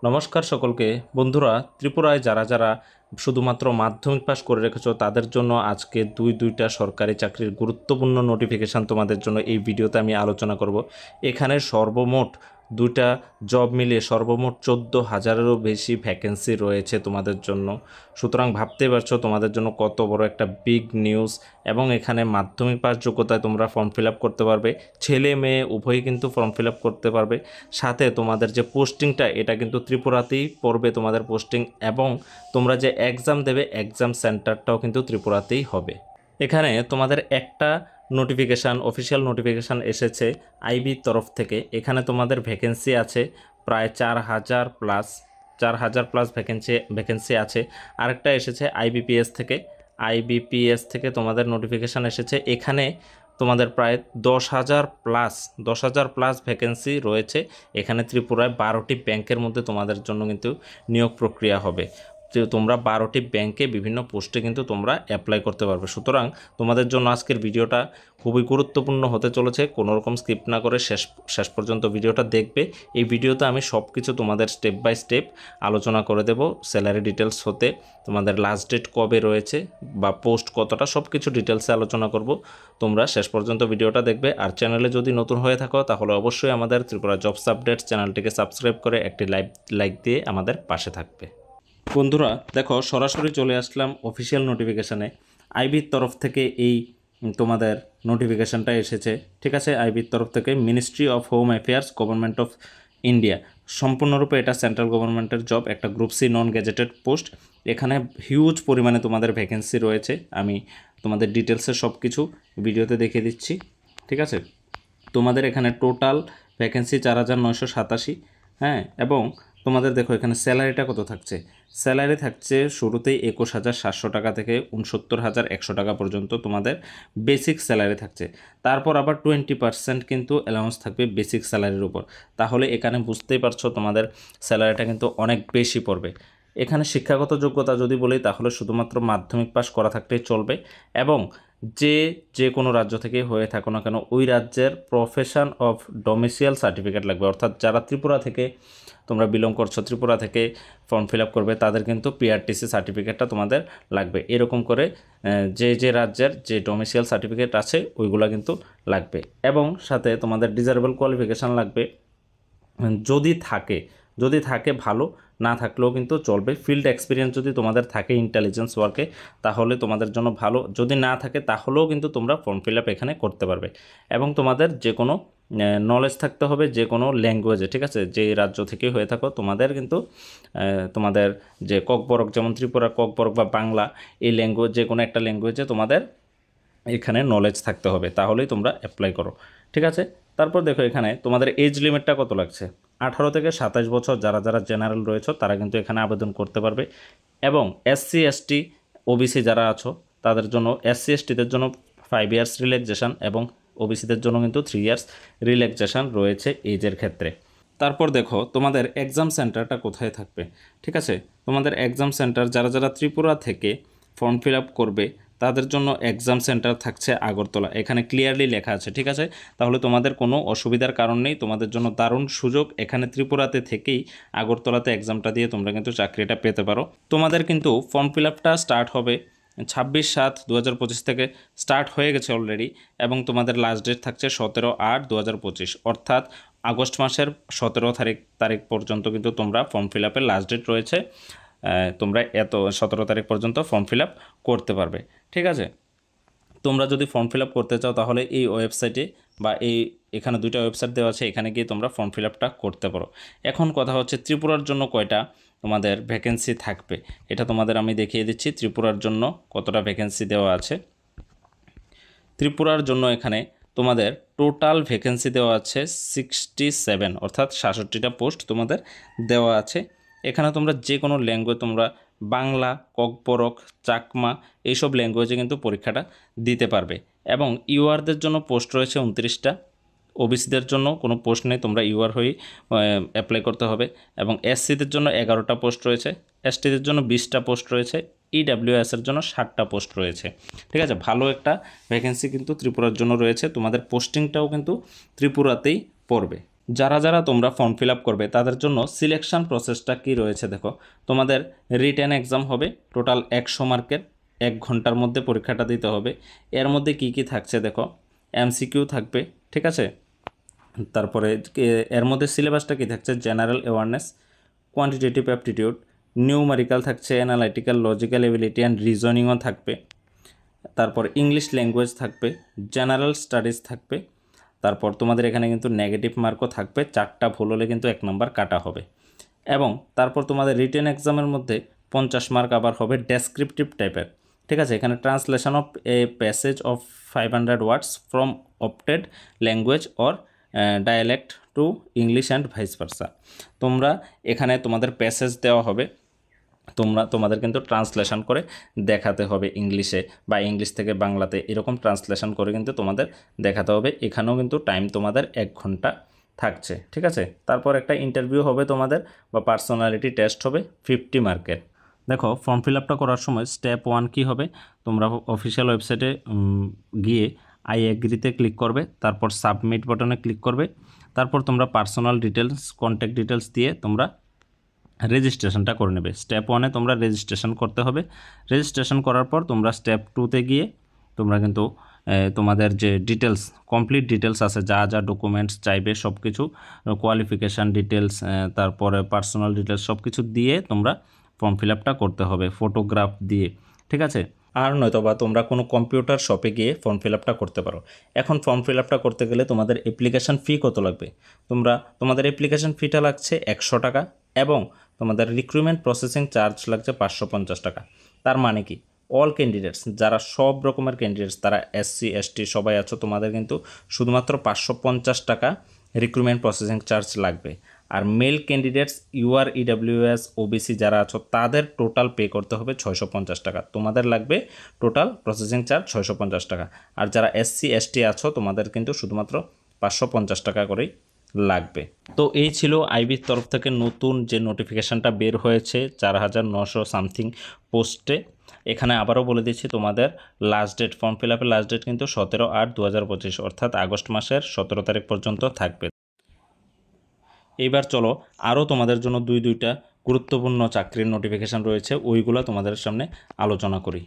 নমস্কার সকলকে বন্ধুরা। ত্রিপুরায় যারা যারা শুধুমাত্র মাধ্যমিক পাস করে রেখেছো তাদের জন্য আজকে দুইটা সরকারি চাকরির গুরুত্বপূর্ণ নোটিফিকেশান তোমাদের জন্য এই ভিডিওতে আমি আলোচনা করব। এখানে সর্বমোট দুইটা জব মিলিয়ে সর্বমোট 14,000-এরও বেশি ভ্যাকেন্সি রয়েছে তোমাদের জন্য। সুতরাং ভাবতে পারছো তোমাদের জন্য কত বড় একটা বিগ নিউজ। এবং এখানে মাধ্যমিক পাস যোগ্যতায় তোমরা ফর্ম ফিল আপ করতে পারবে, ছেলে মেয়ে উভয়ই কিন্তু ফর্ম ফিল আপ করতে পারবে। সাথে তোমাদের যে পোস্টিংটা এটা কিন্তু ত্রিপুরাতেই পড়বে তোমাদের পোস্টিং, এবং তোমরা যে এক্সাম দেবে এক্সাম সেন্টারটাও কিন্তু ত্রিপুরাতেই হবে। এখানে তোমাদের একটা নোটিফিকেশান, অফিসিয়াল নোটিফিকেশান এসেছে আইবির তরফ থেকে। এখানে তোমাদের ভ্যাকেন্সি আছে প্রায় 4,000 প্লাস ভ্যাকেন্সি আছে। আরেকটা এসেছে আইবিপিএস থেকে তোমাদের নোটিফিকেশান এসেছে। এখানে তোমাদের প্রায় 10,000 প্লাস ভ্যাকেন্সি রয়েছে। এখানে ত্রিপুরায় 12টি ব্যাংকের মধ্যে তোমাদের জন্য কিন্তু নিয়োগ প্রক্রিয়া হবে। তোমরা 12টি ব্যাংকে বিভিন্ন পোস্টে কিন্তু তোমরা অ্যাপ্লাই করতে পারবে। সুতরাং তোমাদের জন্য আজকের ভিডিওটা খুবই গুরুত্বপূর্ণ হতে চলেছে। কোনো রকম স্কিপ না করে শেষ পর্যন্ত ভিডিওটা দেখবে। এই ভিডিওতে আমি সব কিছু তোমাদের স্টেপ বাই স্টেপ আলোচনা করে দেব। স্যালারি ডিটেলস হতে তোমাদের লাস্ট ডেট কবে রয়েছে বা পোস্ট কতটা, সব কিছু ডিটেলসে আলোচনা করব। তোমরা শেষ পর্যন্ত ভিডিওটা দেখবে। আর চ্যানেলে যদি নতুন হয়ে থাকো তাহলে অবশ্যই আমাদের ত্রিপুরা জবস আপডেটস চ্যানেলটিকে সাবস্ক্রাইব করে একটি লাইক দিয়ে আমাদের পাশে থাকবে। বন্ধুরা দেখো, সরাসরি চলে আসলাম অফিসিয়াল নোটিফিকেশানে। আইবির তরফ থেকে এই তোমাদের নোটিফিকেশানটা এসেছে, ঠিক আছে। আইবির তরফ থেকে ministry of home affairs, government of India. সম্পূর্ণরূপে এটা সেন্ট্রাল গভর্নমেন্টের জব, একটা group C non gazetted post. এখানে হিউজ পরিমাণে তোমাদের ভ্যাকেন্সি রয়েছে। আমি তোমাদের ডিটেলসে সব কিছু ভিডিওতে দেখিয়ে দিচ্ছি, ঠিক আছে। তোমাদের এখানে টোটাল ভ্যাকেন্সি 4,987, হ্যাঁ। এবং তোমাদের দেখো এখানে স্যালারিটা কত থাকছে। স্যালারি থাকছে শুরুতেই 21,700 টাকা থেকে 69,100 টাকা পর্যন্ত তোমাদের বেসিক স্যালারি থাকছে। তারপর আবার 20% কিন্তু অ্যালাউন্স থাকবে বেসিক স্যালারির উপর। তাহলে এখানে বুঝতেই পারছো তোমাদের স্যালারিটা কিন্তু অনেক বেশি পড়বে। এখানে শিক্ষাগত যোগ্যতা যদি বলি তাহলে শুধুমাত্র মাধ্যমিক পাস করা থাকলেই চলবে, এবং যে কোনো রাজ্য থেকে হয়ে থাকো না কেন ওই রাজ্যের প্রফেশন অফ ডোমিসাইল সার্টিফিকেট লাগবে। অর্থাৎ যারা ত্রিপুরা থেকে তোমরা বিলং করছো, ত্রিপুরা থেকে ফর্ম ফিল আপ করবে, তাদের কিন্তু পিআরটিসি সার্টিফিকেটটা তোমাদের লাগবে। এরকম করে যে রাজ্যের যে ডোমিসাইল সার্টিফিকেট আছে ওইগুলো কিন্তু লাগবে। এবং সাথে তোমাদের ডিজারেবল কোয়ালিফিকেশান লাগবে যদি থাকে ভালো, না থাকলেও কিন্তু চলবে। ফিল্ড এক্সপিরিয়েন্স যদি তোমাদের থাকে ইন্টেলিজেন্স ওয়ার্কে তাহলে তোমাদের জন্য ভালো, যদি না থাকে তাহলেও কিন্তু তোমরা ফর্ম ফিল আপ এখানে করতে পারবে। এবং তোমাদের যে কোনো নলেজ থাকতে হবে যে কোনো ল্যাঙ্গুয়েজে, ঠিক আছে। যে রাজ্য থেকে হয়ে থাকো তোমাদের কিন্তু তোমাদের যে ককবরক, যেমন ত্রিপুরা ককবরক বা বাংলা, এই ল্যাঙ্গুয়েজ যে কোনো একটা ল্যাঙ্গুয়েজে তোমাদের এখানে নলেজ থাকতে হবে, তাহলেই তোমরা অ্যাপ্লাই করো, ঠিক আছে। তারপর দেখো এখানে তোমাদের এজ লিমিটটা কত লাগছে। 18 থেকে 27 বছর যারা যারা জেনারেল রয়েছে তারা কিন্তু এখানে আবেদন করতে পারবে। এবং এসসি এসটি ওবিসি যারা আছো তাদের জন্য, এসসি এসটিদের জন্য 5 ইয়ার্স রিল্যাক্সেশন, এবং ওবিসিদের জন্য কিন্তু 3 ইয়ার্স রিল্যাক্সেশন রয়েছে এজের ক্ষেত্রে। তারপর দেখো তোমাদের এক্সাম সেন্টারটা কোথায় থাকবে, ঠিক আছে। তোমাদের এক্সাম সেন্টার যারা যারা ত্রিপুরা থেকে ফর্ম ফিল আপ করবে তাদের জন্য এক্সাম সেন্টার থাকছে আগরতলা। এখানে ক্লিয়ারলি লেখা আছে, ঠিক আছে। তাহলে তোমাদের কোনো অসুবিধার কারণ নেই, তোমাদের জন্য দারুণ সুযোগ। এখানে ত্রিপুরাতে থেকেই আগরতলাতে এক্সামটা দিয়ে তোমরা কিন্তু চাকরিটা পেতে পারো। তোমাদের কিন্তু ফর্ম ফিল আপটা স্টার্ট হবে 26/7/2025 থেকে, স্টার্ট হয়ে গেছে অলরেডি। এবং তোমাদের লাস্ট ডেট থাকছে 17/8/2025, অর্থাৎ আগস্ট মাসের 17 তারিখ পর্যন্ত কিন্তু তোমরা ফর্ম ফিল আপের লাস্ট ডেট রয়েছে। তোমরা 17 তারিখ পর্যন্ত ফর্ম ফিল আপ করতে পারবে, ঠিক আছে। তোমরা যদি ফর্ম ফিল আপ করতে চাও তাহলে এই ওয়েবসাইটে বা এখানে দুইটা ওয়েবসাইট দেওয়া আছে, এখানে গিয়ে তোমরা ফর্ম ফিল আপটা করতে পারো। এখন কথা হচ্ছে ত্রিপুরার জন্য কয়টা তোমাদের ভ্যাকেন্সি থাকবে এটা তোমাদের আমি দেখিয়ে দিচ্ছি। ত্রিপুরার জন্য কতটা ভ্যাকেন্সি দেওয়া আছে। ত্রিপুরার জন্য এখানে তোমাদের টোটাল ভ্যাকেন্সি দেওয়া আছে 67, অর্থাৎ 67টা পোস্ট তোমাদের দেওয়া আছে। এখানে তোমরা যে কোনো ল্যাঙ্গুয়েজ, তোমরা বাংলা, ককবরক, চাকমা এইসব ল্যাঙ্গুয়েজে কিন্তু পরীক্ষাটা দিতে পারবে। এবং ইউআরদের জন্য পোস্ট রয়েছে 29টা। ওবিসিদের জন্য কোনো পোস্ট নেই, তোমরা ইউআর হয়েই অ্যাপ্লাই করতে হবে। এবং এসসিদের জন্য 11টা পোস্ট রয়েছে, এসটিদের জন্য 20টা পোস্ট রয়েছে, ইডাব্লিউএসের জন্য 60টা পোস্ট রয়েছে, ঠিক আছে। ভালো একটা ভ্যাকেন্সি কিন্তু ত্রিপুরার জন্য রয়েছে। তোমাদের পোস্টিংটাও কিন্তু ত্রিপুরাতেই পড়বে। যারা যারা তোমরা ফর্ম ফিল আপ করবে তাদের জন্য সিলেকশন প্রসেসটা কি রয়েছে দেখো। তোমাদের রিটেন এক্সাম হবে টোটাল 100 মার্কের, 1 ঘন্টার মধ্যে পরীক্ষাটা দিতে হবে। এর মধ্যে কি কি থাকছে দেখো, এমসিকিউ থাকবে, ঠিক আছে। তারপরে এর মধ্যে সিলেবাসটা কি থাকছে, general awareness, quantitative aptitude, numerical থাকছে, অ্যানালাইটিক্যাল, লজিক্যাল এবিলিটি অ্যান্ড রিজনিংও থাকবে। তারপর ইংলিশ ল্যাঙ্গুয়েজ থাকবে, জেনারেল স্টাডিজ থাকবে। তারপর তোমাদের এখানে কিন্তু নেগেটিভ মার্কও থাকবে, 4টা ভুল হলে কিন্তু 1 নাম্বার কাটা হবে। এবং তারপর তোমাদের রিটেন এক্সামের মধ্যে 50 মার্ক আবার হবে ডেসক্রিপটিভ টাইপের, ঠিক আছে। এখানে translation of a passage of 500 words from opted language or dialect to English and vice versa. তোমরা এখানে তোমাদের প্যাসেজ দেওয়া হবে, তোমাদের কিন্তু ট্রান্সলেশন করে দেখাতে হবে ইংলিশে, বা ইংলিশ থেকে বাংলাতে, এরকম ট্রান্সলেশন করে কিন্তু তোমাদের দেখাতে হবে। এখানেও কিন্তু টাইম তোমাদের 1 ঘন্টা থাকছে, ঠিক আছে। তারপর একটা ইন্টারভিউ হবে তোমাদের, বা পার্সোনালিটি টেস্ট হবে 50 মার্কের। দেখো ফর্ম ফিল আপটা করার সময় স্টেপ 1 কী হবে, তোমরা অফিসিয়াল ওয়েবসাইটে গিয়ে আই এগ্রিতে ক্লিক করবে, তারপর সাবমিট বাটনে ক্লিক করবে, তারপর তোমরা পার্সোনাল ডিটেলস, কন্ট্যাক্ট ডিটেলস দিয়ে তোমরা রেজিস্ট্রেশনটা করে নেবে। স্টেপ 1-এ তোমরা রেজিস্ট্রেশন করতে হবে। রেজিস্ট্রেশন করার পর তোমরা স্টেপ 2-তে গিয়ে তোমরা কিন্তু তোমাদের যে ডিটেলস, কমপ্লিট ডিটেলস আছে, যা যা ডকুমেন্টস চাইবে সব কিছু, কোয়ালিফিকেশান ডিটেলস, তারপরে পার্সোনাল ডিটেলস সব কিছু দিয়ে তোমরা ফর্ম ফিল আপটা করতে হবে, ফটোগ্রাফ দিয়ে, ঠিক আছে। আর নয়তোবা তোমরা কোনো কম্পিউটার শপে গিয়ে ফর্ম ফিল আপটা করতে পারো। এখন ফর্ম ফিল আপটা করতে গেলে তোমাদের অ্যাপ্লিকেশান ফি কত লাগবে, তোমাদের অ্যাপ্লিকেশান ফিটা লাগছে 100 টাকা, এবং তোমাদের রিক্রুটমেন্ট প্রসেসিং চার্জ লাগছে 550 টাকা। তার মানে কি, অল ক্যান্ডিডেটস, যারা সব রকমের ক্যান্ডিডেটস, তারা এসসি এসটি সবাই আছো, তোমাদের কিন্তু শুধুমাত্র 550 টাকা রিক্রুটমেন্ট প্রসেসিং চার্জ লাগবে। আর male candidates, UR, EWS, OBC যারা আছো, তাদের টোটাল পে করতে হবে 650 টাকা। তোমাদের লাগবে টোটাল প্রসেসিং চার্জ 650 টাকা। আর যারা এসসি এসটি আছো, তোমাদের কিন্তু শুধুমাত্র 550 টাকা করেই লাগবে। তো এই ছিল আইবির তরফ থেকে নতুন যে নোটিফিকেশানটা বের হয়েছে 4900 সামথিং পোস্টে। এখানে আবারও বলে দিচ্ছি, তোমাদের লাস্ট ডেট, ফর্ম ফিল আপের লাস্ট ডেট কিন্তু 17/8/2025, অর্থাৎ আগস্ট মাসের 17 তারিখ পর্যন্ত থাকবে। এইবার চলো আরও তোমাদের জন্য দুইটা গুরুত্বপূর্ণ চাকরির নোটিফিকেশান রয়েছে, ওইগুলো তোমাদের সামনে আলোচনা করি।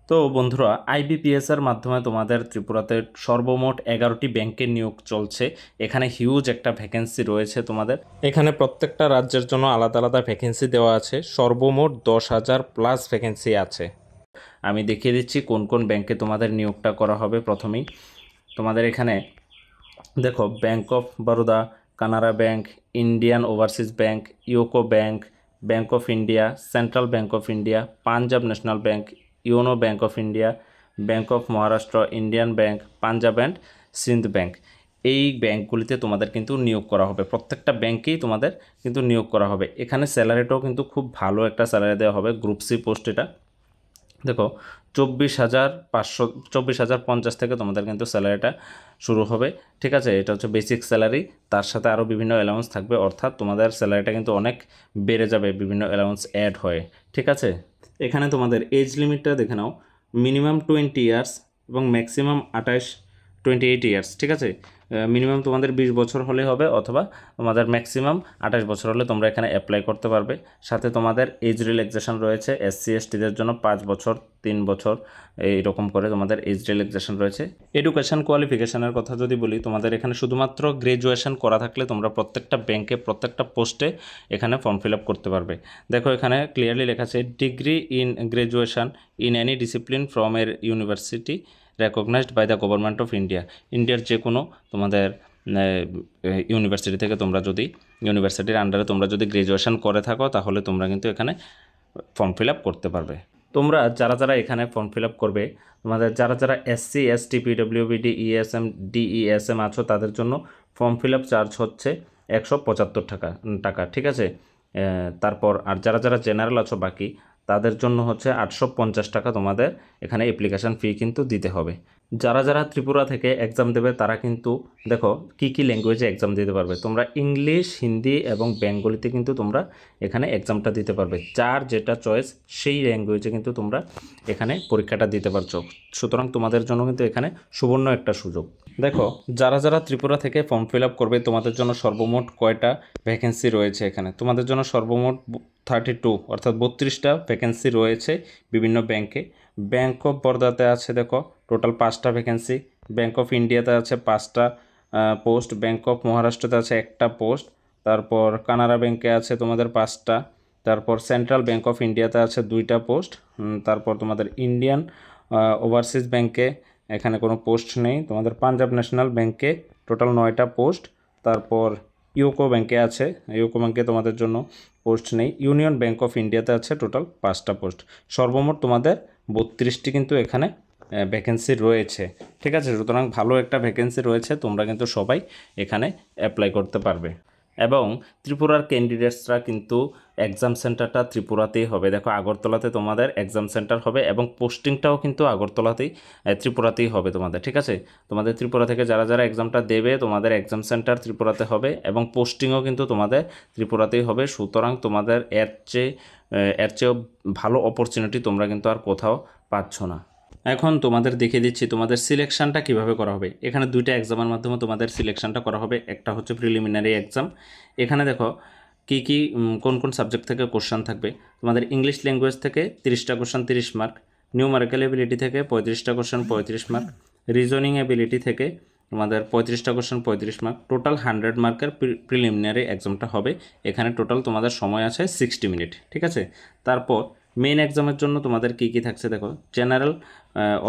তো বন্ধুরা, আইবিপিএসের মাধ্যমে তোমাদের ত্রিপুরাতে সর্বমোট 11টি ব্যাংকের নিয়োগ চলছে। এখানে হিউজ একটা ভ্যাকেন্সি রয়েছে তোমাদের। এখানে প্রত্যেকটা রাজ্যের জন্য আলাদা আলাদা ভ্যাকেন্সি দেওয়া আছে, সর্বমোট 10,000+ ভ্যাকেন্সি আছে। আমি দেখিয়ে দিচ্ছি কোন কোন ব্যাংকে তোমাদের নিয়োগটা করা হবে। প্রথমেই তোমাদের এখানে দেখো, bank of Baroda, Canara bank, Indian overseas bank, UCO bank, bank of India, central bank of India, Punjab national bank, Union bank of India, bank of Maharashtra, Indian bank, Punjab and Sindh bank, এই ব্যাংকগুলিতে তোমাদের কিন্তু নিয়োগ করা হবে। প্রত্যেকটা ব্যাংকেই তোমাদের কিন্তু নিয়োগ করা হবে। এখানে স্যালারিটাও কিন্তু খুব ভালো একটা স্যালারি দেওয়া হবে। গ্রুপ সি পোস্ট এটা দেখো, 24,50 থেকে তোমাদের কিন্তু স্যালারিটা শুরু হবে, ঠিক আছে। এটা হচ্ছে বেসিক স্যালারি, তার সাথে আরও বিভিন্ন অ্যালাউন্স থাকবে, অর্থাৎ তোমাদের স্যালারিটা কিন্তু অনেক বেড়ে যাবে বিভিন্ন অ্যালাউন্স অ্যাড হয়ে, ঠিক আছে। এখানে তোমাদের এজ লিমিটটা দেখে নাও, মিনিমাম 20 ইয়ার্স এবং ম্যাক্সিমাম 28 ইয়ার্স, ঠিক আছে। মিনিমাম তোমাদের 20 বছর হলে হবে, অথবা তোমাদের ম্যাক্সিমাম 28 বছর হলে তোমরা এখানে অ্যাপ্লাই করতে পারবে। সাথে তোমাদের এজ রিল্যাক্সেশন রয়েছে, এসসি এসটিদের জন্য 5 বছর, 3 বছর, এইরকম করে তোমাদের এজ রিল্যাক্সেশন রয়েছে। এডুকেশন কোয়ালিফিকেশানের কথা যদি বলি, তোমাদের এখানে শুধুমাত্র গ্র্যাজুয়েশন করা থাকলে তোমরা প্রত্যেকটা ব্যাংকে, প্রত্যেকটা পোস্টে এখানে ফর্ম ফিল আপ করতে পারবে। দেখো এখানে ক্লিয়ারলি লেখা আছে, degree in graduation in any discipline from এর university recognized by the government of India. ইন্ডিয়ার যে কোনো তোমাদের ইউনিভার্সিটি থেকে তোমরা যদি, ইউনিভার্সিটির আন্ডারে তোমরা যদি গ্র্যাজুয়েশন করে থাকো, তাহলে তোমরা কিন্তু এখানে ফর্ম ফিল আপ করতে পারবে। তোমরা যারা যারা এখানে ফর্ম ফিল আপ করবে, তোমাদের যারা যারা এসসি এসটি পিডব্লিউবিডি ইএসএম ডিইএসএম আছো, তাদের জন্য ফর্ম ফিল আপ চার্জ হচ্ছে 175 টাকা, ঠিক আছে। তারপর আর যারা যারা জেনারেল আছো বাকি, তাদের জন্য হচ্ছে 850 টাকা তোমাদের এখানে অ্যাপ্লিকেশান ফি কিন্তু দিতে হবে, যারা যারা ত্রিপুরা থেকে এক্সাম দেবে তারা কিন্তু দেখো কি ল্যাঙ্গুয়েজে এক্সাম দিতে পারবে। তোমরা ইংলিশ, হিন্দি এবং বেঙ্গলিতে কিন্তু তোমরা এখানে এক্সামটা দিতে পারবে। যার যেটা চয়েস সেই ল্যাঙ্গুয়েজে কিন্তু তোমরা এখানে পরীক্ষাটা দিতে পারছো। সুতরাং তোমাদের জন্য কিন্তু এখানে সুবর্ণ একটা সুযোগ। দেখো যারা যারা ত্রিপুরা থেকে ফর্ম ফিল আপ করবে তোমাদের জন্য সর্বমোট কয়টা ভ্যাকেন্সি রয়েছে এখানে। তোমাদের জন্য সর্বমোট 32 অর্থাৎ 32টা ভ্যাকেন্সি রয়েছে বিভিন্ন ব্যাংকে। ব্যাংক অফ বরোদাতে আছে দেখো টোটাল 5টা ভ্যাকেন্সি, ব্যাংক অফ ইন্ডিয়াতে আছে 5টা পোস্ট, ব্যাংক অফ মহারাষ্ট্রতে আছে 1টা পোস্ট, তারপর কানাড়া ব্যাংকে আছে তোমাদের 5টা, তারপর সেন্ট্রাল ব্যাংক অফ ইন্ডিয়াতে আছে 2টা পোস্ট, তারপর তোমাদের ইন্ডিয়ান ওভারসিজ ব্যাংকে এখানে কোনো পোস্ট নেই, তোমাদের পাঞ্জাব ন্যাশনাল ব্যাংকে টোটাল 9টা পোস্ট, তারপর ইউকো ব্যাংকে আছে, ইউকো ব্যাংকে তোমাদের জন্য পোস্ট নেই, ইউনিয়ন ব্যাংক অফ ইন্ডিয়াতে আছে টোটাল 5টা পোস্ট। সর্বমোট তোমাদের 32টি কিন্তু এখানে ভ্যাকেন্সি রয়েছে। ঠিক আছে, সুতরাং ভালো একটা ভ্যাকেন্সি রয়েছে, তোমরা কিন্তু সবাই এখানে অ্যাপ্লাই করতে পারবে। এবং ত্রিপুরার ক্যান্ডিডেটসরা কিন্তু এক্সাম সেন্টারটা ত্রিপুরাতেই হবে। দেখো আগরতলাতে তোমাদের এক্সাম সেন্টার হবে এবং পোস্টিংটাও কিন্তু আগরতলাতেই ত্রিপুরাতেই হবে তোমাদের। ঠিক আছে, তোমাদের ত্রিপুরা থেকে যারা যারা এক্সামটা দেবে তোমাদের এক্সাম সেন্টার ত্রিপুরাতে হবে এবং পোস্টিংও কিন্তু তোমাদের ত্রিপুরাতেই হবে। সুতরাং তোমাদের এর চেয়েও ভালো অপরচুনিটি তোমরা কিন্তু আর কোথাও পাচ্ছ না। এখন তোমাদের দেখিয়ে দিচ্ছি তোমাদের সিলেকশানটা কিভাবে করা হবে। এখানে 2টা এক্সামের মাধ্যমে তোমাদের সিলেকশানটা করা হবে। একটা হচ্ছে প্রিলিমিনারি এক্সাম। এখানে দেখো কোন কোন সাবজেক্ট থেকে কোশ্চেন থাকবে। তোমাদের ইংলিশ ল্যাঙ্গুয়েজ থেকে 30টা কোশ্চেন 30 মার্ক, নিউমারিক্যাল এবিলিটি থেকে 35টা কোশ্চেন 35 মার্ক, রিজনিং এবিলিটি থেকে তোমাদের 35টা কোশ্চেন 35 মার্ক, টোটাল 100 মার্কের প্রিলিমিনারি এক্সামটা হবে। এখানে টোটাল তোমাদের সময় আছে 60 মিনিট। ঠিক আছে, তারপর মেইন এক্সামের জন্য তোমাদের কী থাকছে দেখো, জেনারেল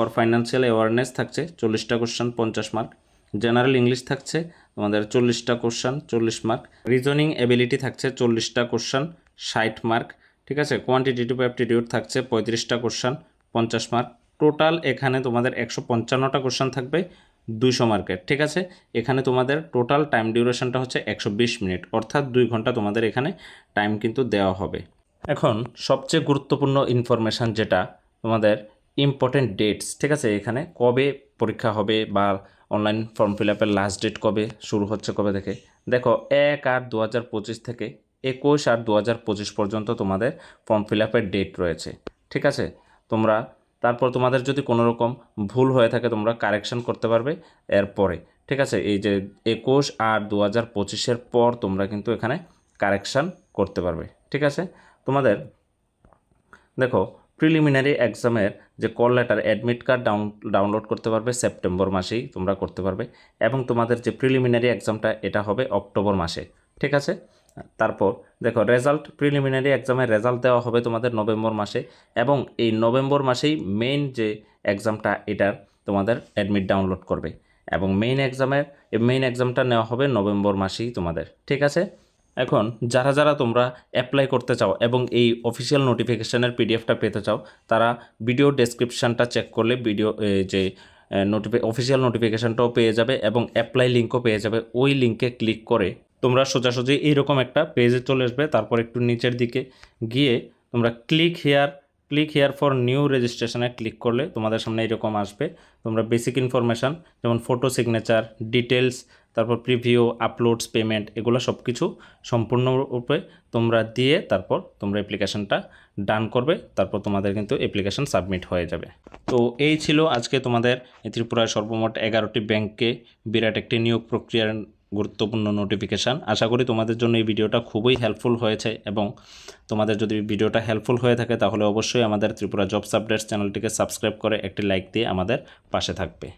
অর ফাইন্যান্সিয়াল অ্যাওয়ারনেস থাকছে 40টা কোশ্চেন 50 মার্ক, জেনারেল ইংলিশ থাকছে তোমাদের 40টা কোশ্চেন 40 মার্ক, রিজনিং এবিলিটি থাকছে 40টা কোশ্চেন 60 মার্ক। ঠিক আছে, কোয়ান্টিটেটিভ অ্যাপটিটিউড থাকছে 35টা কোশ্চেন 50 মার্ক। টোটাল এখানে তোমাদের 155টা কোশ্চেন থাকবে 200 মার্কের। ঠিক আছে, এখানে তোমাদের টোটাল টাইম ডিউরেশনটা হচ্ছে 120 মিনিট, অর্থাৎ 2 ঘন্টা তোমাদের এখানে টাইম কিন্তু দেওয়া হবে। এখন সবচেয়ে গুরুত্বপূর্ণ ইনফরমেশান যেটা তোমাদের ইম্পর্টেন্ট ডেটস। ঠিক আছে, এখানে কবে পরীক্ষা হবে বা অনলাইন ফর্ম ফিল আপের লাস্ট ডেট কবে শুরু হচ্ছে কবে থেকে দেখো 1/8/2025 থেকে 21/8/2025 পর্যন্ত তোমাদের ফর্ম ফিল আপের ডেট রয়েছে। ঠিক আছে, তোমরা তারপর তোমাদের যদি কোনো রকম ভুল হয়ে থাকে তোমরা কারেকশন করতে পারবে এরপরে। ঠিক আছে, এই যে 21/8/2025 পর তোমরা কিন্তু এখানে কারেকশান করতে পারবে। ঠিক আছে, তোমাদের দেখো প্রিলিমিনারি এক্সামের যে call letter admit card download করতে পারবে সেপ্টেম্বর মাসেই তোমরা করতে পারবে, এবং তোমাদের যে প্রিলিমিনারি এক্সামটা এটা হবে অক্টোবর মাসে। ঠিক আছে, তারপর দেখো রেজাল্ট, প্রিলিমিনারি এক্সামের রেজাল্ট দেওয়া হবে তোমাদের নভেম্বর মাসে, এবং এই নভেম্বর মাসেই মেইন যে এক্সামটা এটার তোমাদের অ্যাডমিট ডাউনলোড করবে, এবং মেইন এক্সামটা নেওয়া হবে নভেম্বর মাসেই তোমাদের। ঠিক আছে, এখন যারা যারা তোমরা অ্যাপ্লাই করতে চাও এবং এই অফিসিয়াল নোটিফিকেশানের পিডিএফটা পেতে চাও তারা ভিডিও ডেসক্রিপশানটা চেক করলে যে অফিসিয়াল নোটিফিকেশানটাও পেয়ে যাবে এবং অ্যাপ্লাই লিঙ্কও পেয়ে যাবে। ওই লিঙ্কে ক্লিক করে তোমরা সোজাসুজি এইরকম একটা পেজে চলে আসবে। তারপর একটু নিচের দিকে গিয়ে তোমরা ক্লিক হিয়ার ফর নিউ রেজিস্ট্রেশনে ক্লিক করলে তোমাদের সামনে এরকম আসবে। তোমরা বেসিক ইনফরমেশান যেমন ফটো, সিগনেচার, ডিটেলস, তারপর প্রিভিউ, আপলোডস, পেমেন্ট, এগুলো সব কিছু সম্পূর্ণরূপে তোমরা দিয়ে তারপর তোমরা অ্যাপ্লিকেশানটা ডান করবে। তারপর তোমাদের কিন্তু অ্যাপ্লিকেশান সাবমিট হয়ে যাবে। তো এই ছিল আজকে তোমাদের ত্রিপুরার সর্বমোট 11টি ব্যাংকে বিরাট একটি নিয়োগ প্রক্রিয়ার গুরুত্বপূর্ণ নোটিফিকেশান। আশা করি তোমাদের জন্য এই ভিডিওটা খুবই হেল্পফুল হয়েছে, এবং তোমাদের যদি ভিডিওটা হেল্পফুল হয়ে থাকে তাহলে অবশ্যই আমাদের ত্রিপুরা জবস আপডেটস চ্যানেলটিকে সাবস্ক্রাইব করে একটি লাইক দিয়ে আমাদের পাশে থাকবে।